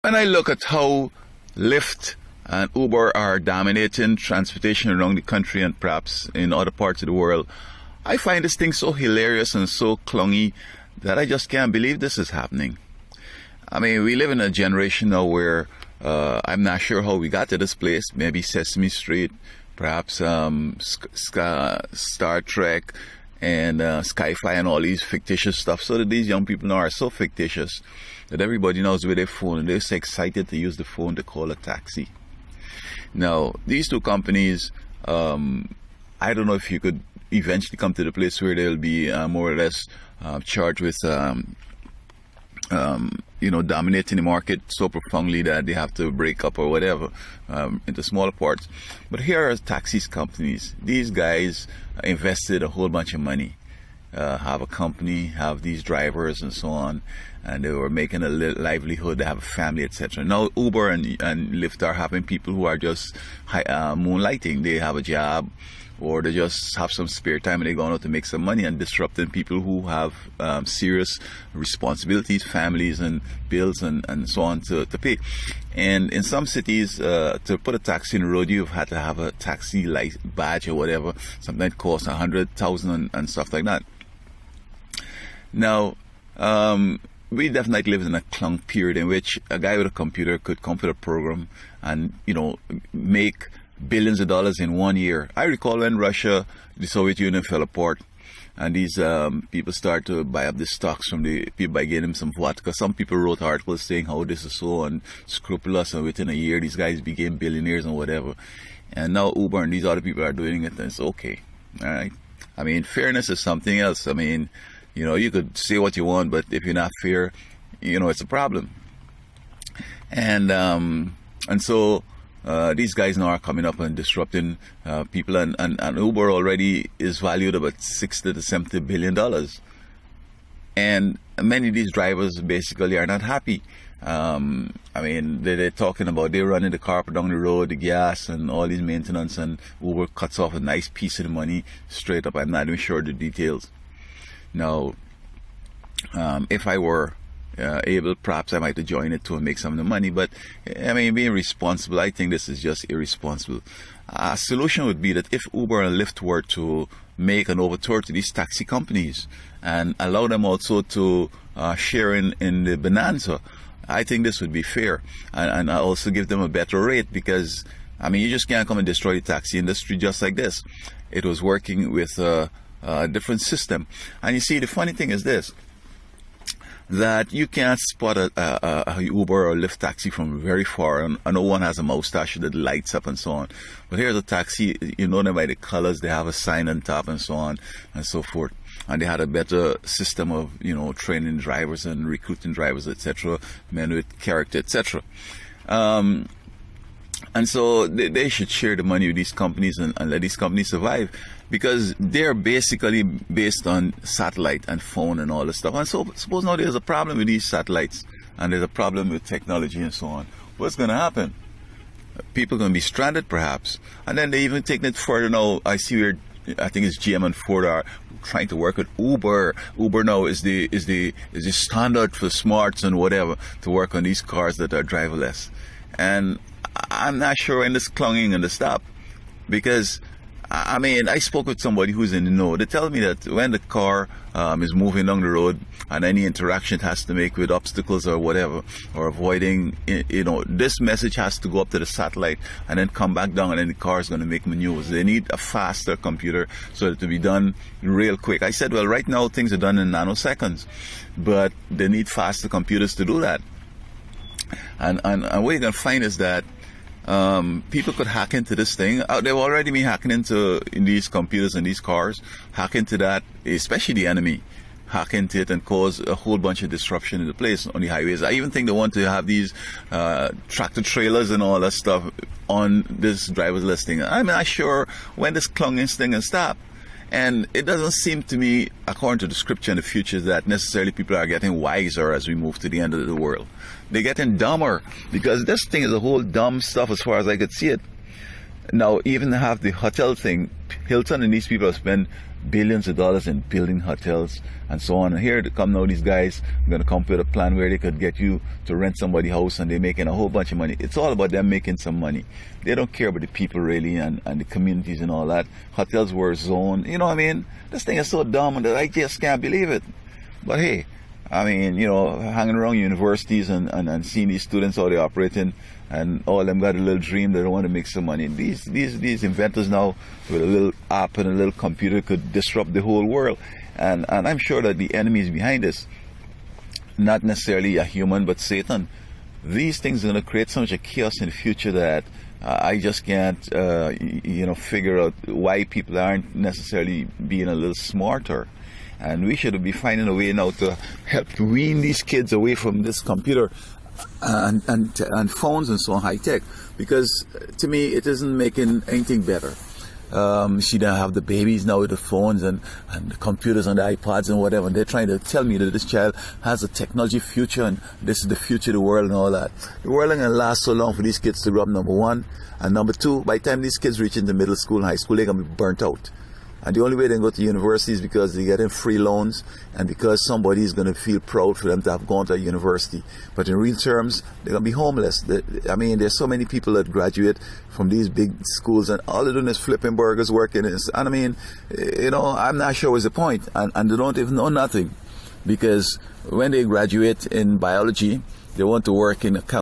When I look at how Lyft and Uber are dominating transportation around the country and perhaps in other parts of the world, I find this thing so hilarious and so clungy that I just can't believe this is happening. I mean, we live in a generation now where I'm not sure how we got to this place. Maybe Sesame Street, perhaps Star Trek and Sci-Fi and all these fictitious stuff, so that these young people now are so fictitious that everybody knows with their phone and they're so excited to use the phone to call a taxi. Now, these two companies, I don't know if you could eventually come to the place where they'll be more or less charged with dominating the market so profoundly that they have to break up or whatever into smaller parts. But here are taxis companies. These guys invested a whole bunch of money, have a company, have these drivers and so on, and they were making a livelihood, they have a family, etc. Now Uber and Lyft are having people who are just moonlighting. They have a job, or they just have some spare time and they're going out to make some money and disrupting people who have serious responsibilities, families and bills and so on to pay. And in some cities, to put a taxi in the road, you've had to have a taxi badge or whatever. Sometimes it costs $100,000 and stuff like that. Now, we definitely live in a clunk period in which a guy with a computer could come with a program and, make billions of dollars in 1 year. I recall when Russia, the Soviet Union fell apart, and these people start to buy up the stocks from the people by getting them some vodka. Some people wrote articles saying how this is so unscrupulous, and within a year these guys became billionaires and whatever. And now Uber and these other people are doing it, and it's okay. All right. I mean, fairness is something else. I mean, you could say what you want, but if you're not fair, it's a problem. And so these guys now are coming up and disrupting people, and Uber already is valued about $60 to $70 billion. And many of these drivers basically are not happy. I mean, they're talking about they're running the car down the road, the gas and all these maintenance, and Uber cuts off a nice piece of the money straight up. I'm not even sure the details. Now, if I were able, perhaps I might have joined it to make some of the money, but I mean, being responsible, I think this is just irresponsible. A solution would be that if Uber and Lyft were to make an overture to these taxi companies and allow them also to share in the bonanza, I think this would be fair, and also give them a better rate, because I mean, you just can't come and destroy the taxi industry just like this. It was working with a different system. And you see, the funny thing is this, that you can't spot a Uber or Lyft taxi from very far, and no one has a mustache that lights up and so on. But here's a taxi, you know them by the colors, they have a sign on top and so on and so forth. And they had a better system of, training drivers and recruiting drivers, etc., men with character, etc. And so they should share the money with these companies and let these companies survive, because they're basically based on satellite and phone and all this stuff. And so suppose now there's a problem with these satellites and there's a problem with technology and so on. What's going to happen? People are going to be stranded perhaps. And then they even taking it further now. I see where I think it's GM and Ford are trying to work with Uber. Uber now is the standard for smarts and whatever to work on these cars that are driverless. And I'm not sure when this clunging going to stop, because I mean, I spoke with somebody who's in the know. They tell me that when the car is moving down the road and any interaction it has to make with obstacles or whatever, or avoiding, this message has to go up to the satellite and then come back down, and then the car is going to make maneuvers. They need a faster computer so that it will be done real quick. I said, well, right now things are done in nanoseconds, but they need faster computers to do that. And what you're going to find is that people could hack into this thing. They've already been hacking in these computers and these cars, hack into that, especially the enemy, hack into it and cause a whole bunch of disruption in the place on the highways. I even think they want to have these tractor trailers and all that stuff on this driver's listing. I'm not sure when this clunking thing will stop. And it doesn't seem to me, according to the scripture in the future, that necessarily people are getting wiser as we move to the end of the world. They're getting dumber, because this thing is a whole dumb stuff as far as I could see it. Now, even have the hotel thing, Hilton and these people have spent billions of dollars in building hotels and so on. And here come now these guys going to come up with a plan where they could get you to rent somebody's house and they're making a whole bunch of money. It's all about them making some money. They don't care about the people really and the communities and all that. Hotels were zoned. You know what I mean? This thing is so dumb that I just can't believe it. But hey, I mean, you know, hanging around universities and seeing these students how they're operating, and all of them got a little dream that they want to make some money. These inventors now with a little app and a little computer could disrupt the whole world. And I'm sure that the enemy is behind this. Not necessarily a human, but Satan. These things are going to create so much chaos in the future that I just can't, figure out why people aren't necessarily being a little smarter. And we should be finding a way now to help wean these kids away from this computer and phones and so on, high tech, because to me it isn't making anything better. See, they have the babies now with the phones and the computers and the iPads and whatever, and they're trying to tell me that this child has a technology future and this is the future of the world and all that. The world ain't gonna last so long for these kids to grow up, number one. And number two, by the time these kids reach into middle school and high school, they're gonna be burnt out. And the only way they can go to university is because they're getting free loans and because somebody is going to feel proud for them to have gone to a university. But in real terms, they're going to be homeless. There's so many people that graduate from these big schools and all they're doing is flipping burgers, working. And I mean, I'm not sure what's the point. And they don't even know nothing. Because when they graduate in biology, they want to work in